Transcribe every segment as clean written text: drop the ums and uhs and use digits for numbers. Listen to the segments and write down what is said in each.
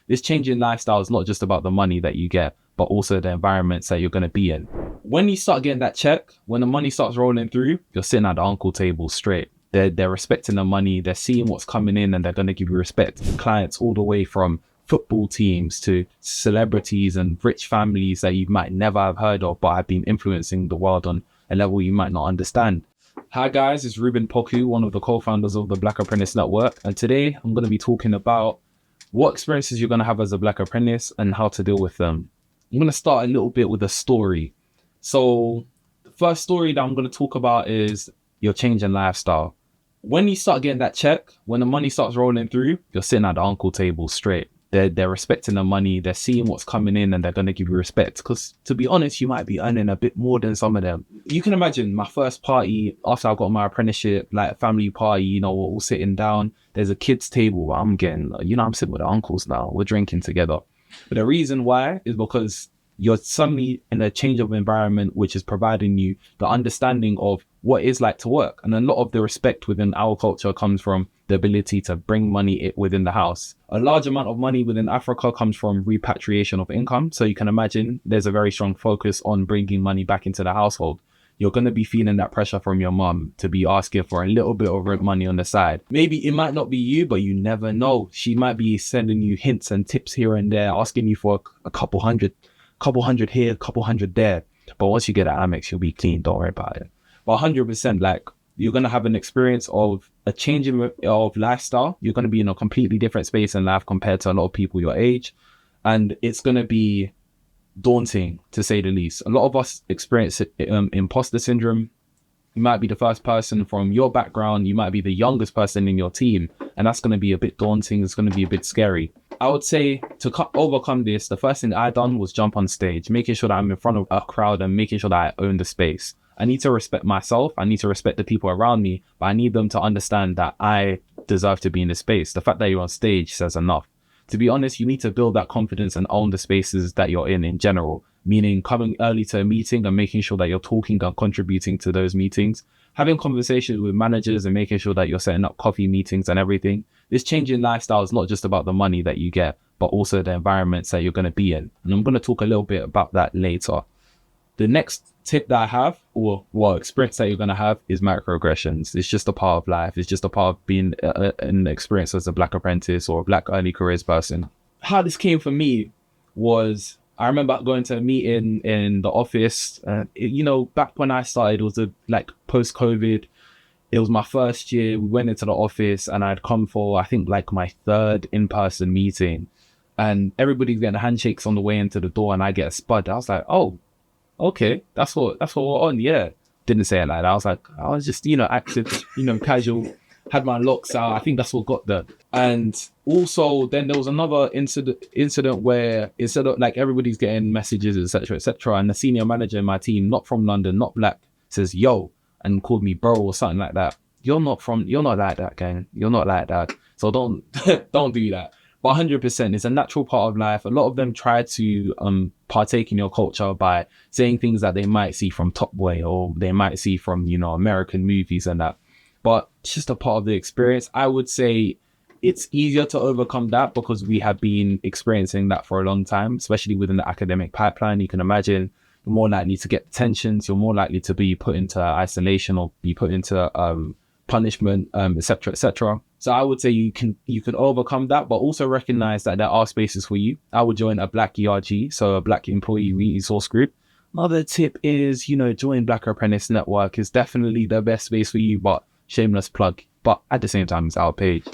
This change in lifestyle is not just about the money that you get, but also the environments that you're going to be in. When you start getting that check, when the money starts rolling through, you're sitting at the uncle table straight. They're respecting the money, they're seeing what's coming in, and they're going to give you respect. Clients all the way from football teams to celebrities and rich families that you might never have heard of, but have been influencing the world on a level you might not understand. Hi guys, it's Ruben Poku, one of the co-founders of the Black Apprentice Network. And today I'm going to be talking about what experiences you're going to have as a Black Apprentice and how to deal with them. I'm going to start a little bit with a story. So the first story that I'm going to talk about is your change in lifestyle. When you start getting that check, when the money starts rolling through, you're sitting at the uncle table straight. They're respecting the money, they're seeing what's coming in, and they're going to give you respect. Because to be honest, you might be earning a bit more than some of them. You can imagine my first party after I got my apprenticeship, like a family party, we're all sitting down. There's a kids table. I'm sitting with the uncles now. We're drinking together. But the reason why is because you're suddenly in a change of environment, which is providing you the understanding of what it's like to work. And a lot of the respect within our culture comes from the ability to bring money within the house. A large amount of money within Africa comes from repatriation of income. So you can imagine there's a very strong focus on bringing money back into the household. You're going to be feeling that pressure from your mum to be asking for a little bit of rent money on the side. Maybe it might not be you, but you never know. She might be sending you hints and tips here and there, asking you for a couple hundred here, a couple hundred there. But once you get at Amex, you'll be clean. Don't worry about it. But 100%, like, you're going to have an experience of a change of lifestyle. You're going to be in a completely different space in life compared to a lot of people your age. And it's going to be daunting, to say the least. A lot of us experience imposter syndrome. You might be the first person from your background. You might be the youngest person in your team. And that's going to be a bit daunting. It's going to be a bit scary. I would say to overcome this, the first thing that I done was jump on stage, making sure that I'm in front of a crowd and making sure that I own the space. I need to respect myself. I need to respect the people around me, but I need them to understand that I deserve to be in the space. The fact that you're on stage says enough. To be honest, you need to build that confidence and own the spaces that you're in general, meaning coming early to a meeting and making sure that you're talking and contributing to those meetings, having conversations with managers and making sure that you're setting up coffee meetings and everything. This change in lifestyle is not just about the money that you get, but also the environments that you're going to be in. And I'm going to talk a little bit about that later. The next tip that I have, or experience that you're going to have, is microaggressions. It's just a part of life. It's just a part of being an experience as a Black Apprentice or a Black early careers person. How this came for me was, I remember going to a meeting in the office. Back when I started, it was post-COVID. It was my first year. We went into the office and I'd come for, I think, my third in-person meeting. And everybody's getting handshakes on the way into the door and I get a spud. I was like, oh, okay, that's what we're on. Yeah. Didn't say it like that. I was just, active, casual, had my locks out. I think that's what got there. And also then there was another incident where instead of everybody's getting messages, etc., and the senior manager in my team, not from London, not Black, says, yo, and called me bro or something like that. You're not like that, gang. You're not like that. So don't do that. But 100%, it's a natural part of life. A lot of them try to partake in your culture by saying things that they might see from Top Boy or they might see from, American movies and that. But it's just a part of the experience. I would say it's easier to overcome that because we have been experiencing that for a long time, especially within the academic pipeline. You can imagine you're more likely to get detentions. You're more likely to be put into isolation or be put into punishment, etc., etc. So I would say you can overcome that, but also recognize that there are spaces for you. I would join a Black ERG, so a Black Employee Resource Group. Another tip is, join Black Apprentice Network is definitely the best space for you, but shameless plug. But at the same time, it's our page.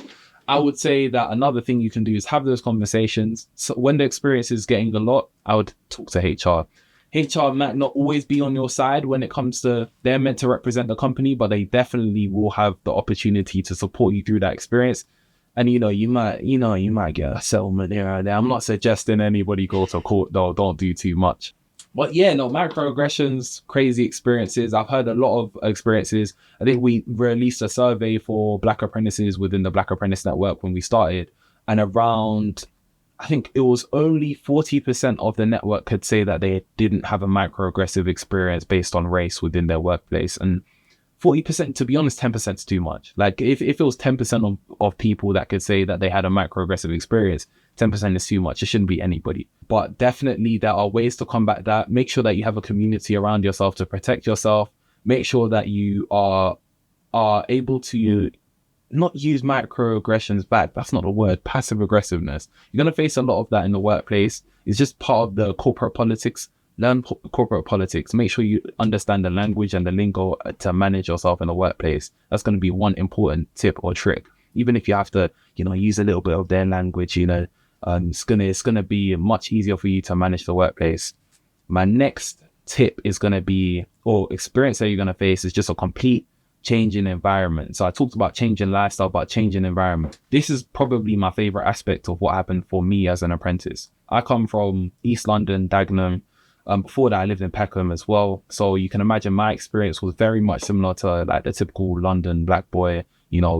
I would say that another thing you can do is have those conversations. So when the experience is getting a lot, I would talk to HR. HR might not always be on your side when it comes to, they're meant to represent the company, but they definitely will have the opportunity to support you through that experience. And you might get a settlement here and there. I'm not suggesting anybody go to court though, don't do too much. But yeah, no, microaggressions, crazy experiences. I've heard a lot of experiences. I think we released a survey for Black Apprentices within the Black Apprentice Network when we started, and around, I think it was only 40% of the network could say that they didn't have a microaggressive experience based on race within their workplace. And 40%, to be honest, 10% is too much. If it was 10% of people that could say that they had a microaggressive experience, 10% is too much. It shouldn't be anybody. But definitely there are ways to combat that. Make sure that you have a community around yourself to protect yourself. Make sure that you are able to not use microaggressions back. That's not the word. Passive aggressiveness. You're going to face a lot of that in the workplace. It's just part of the corporate politics. Learn corporate politics. Make sure you understand the language and the lingo to manage yourself in the workplace. That's going to be one important tip or trick. Even if you have to, use a little bit of their language, it's gonna be much easier for you to manage the workplace. My next tip is going to be, or experience that you're going to face, is just a complete change in environment. So I talked about changing lifestyle, but changing environment. This is probably my favorite aspect of what happened for me as an apprentice. I come from East London, Dagenham. Before that, I lived in Peckham as well. So you can imagine my experience was very much similar to like the typical London black boy,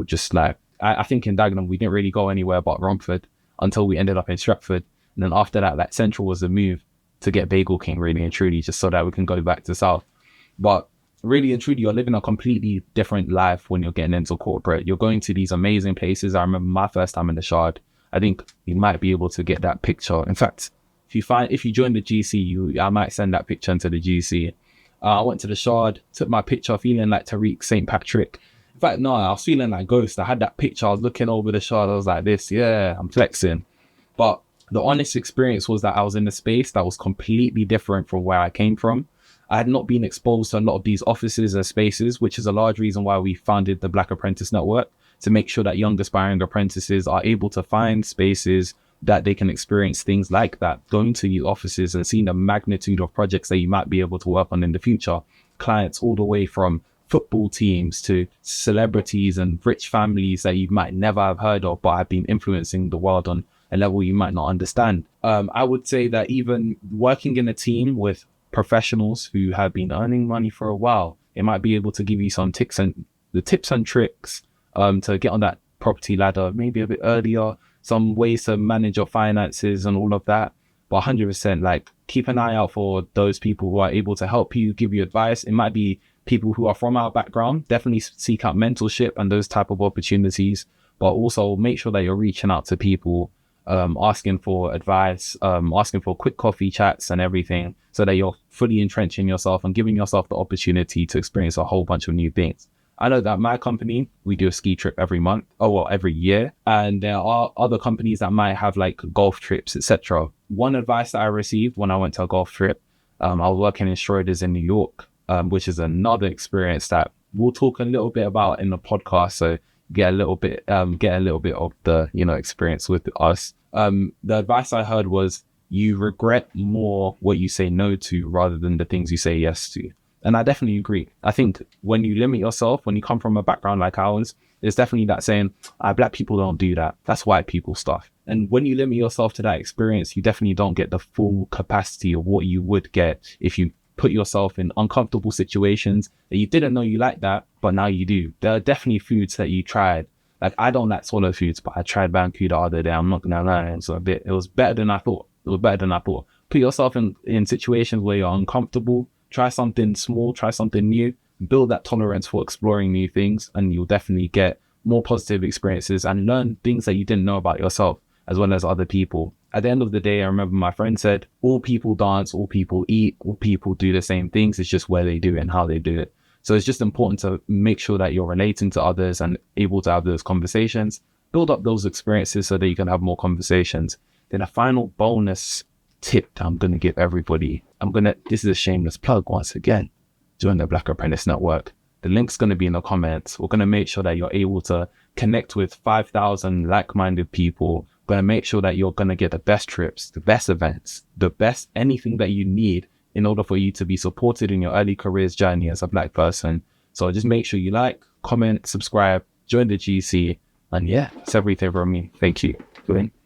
just like, I think in Dagenham, we didn't really go anywhere but Romford until we ended up in Stratford. And then after that, like Central was the move to get Bagel King, really and truly, just so that we can go back to South. But really and truly, you're living a completely different life when you're getting into corporate. You're going to these amazing places. I remember my first time in the Shard. I think you might be able to get that picture. In fact, if you join the GC, I might send that picture into the GC. I went to the Shard, took my picture feeling like Tariq St. Patrick. In fact, no, I was feeling like Ghost. I had that picture. I was looking over the Shard. I was like this. Yeah, I'm flexing. But the honest experience was that I was in a space that was completely different from where I came from. I had not been exposed to a lot of these offices and spaces, which is a large reason why we founded the Black Apprentice Network, to make sure that young aspiring apprentices are able to find spaces that they can experience things like that, going to these offices and seeing the magnitude of projects that you might be able to work on in the future. Clients all the way from football teams to celebrities and rich families that you might never have heard of, but have been influencing the world on a level you might not understand. I would say that even working in a team with professionals who have been earning money for a while, it might be able to give you some tips and tricks to get on that property ladder maybe a bit earlier, some ways to manage your finances and all of that. But 100%, like, keep an eye out for those people who are able to help you, give you advice. It might be people who are from our background. Definitely seek out mentorship and those type of opportunities, but also make sure that you're reaching out to people, asking for advice, asking for quick coffee chats and everything, so that you're fully entrenching yourself and giving yourself the opportunity to experience a whole bunch of new things. I know that my company, we do a ski trip every year. And there are other companies that might have like golf trips, etc. One advice that I received when I went to a golf trip, I was working in Schroeder's in New York, which is another experience that we'll talk a little bit about in the podcast. So get a little bit of the, experience with us. The advice I heard was, you regret more what you say no to rather than the things you say yes to. And I definitely agree. I think when you limit yourself, when you come from a background like ours, there's definitely that saying, black people don't do that. That's white people stuff. And when you limit yourself to that experience, you definitely don't get the full capacity of what you would get if you put yourself in uncomfortable situations that you didn't know you liked that, but now you do. There are definitely foods that you tried. Like, I don't like swallow foods, but I tried Banku the other day. I'm not gonna lie. It was better than I thought. Put yourself in situations where you're uncomfortable. Try something small, try something new, build that tolerance for exploring new things, and you'll definitely get more positive experiences and learn things that you didn't know about yourself as well as other people. At the end of the day, I remember my friend said, all people dance, all people eat, all people do the same things. It's just where they do it and how they do it. So it's just important to make sure that you're relating to others and able to have those conversations, build up those experiences so that you can have more conversations. Then a final bonus tip that I'm going to give everybody. This is a shameless plug once again. Join the Black Apprentice Network. The link's going to be in the comments. We're going to make sure that you're able to connect with 5,000 like-minded people. We're going to make sure that you're going to get the best trips, the best events, the best anything that you need in order for you to be supported in your early careers journey as a black person. So just make sure you like, comment, subscribe, join the GC. And yeah, it's everything from me. Thank you.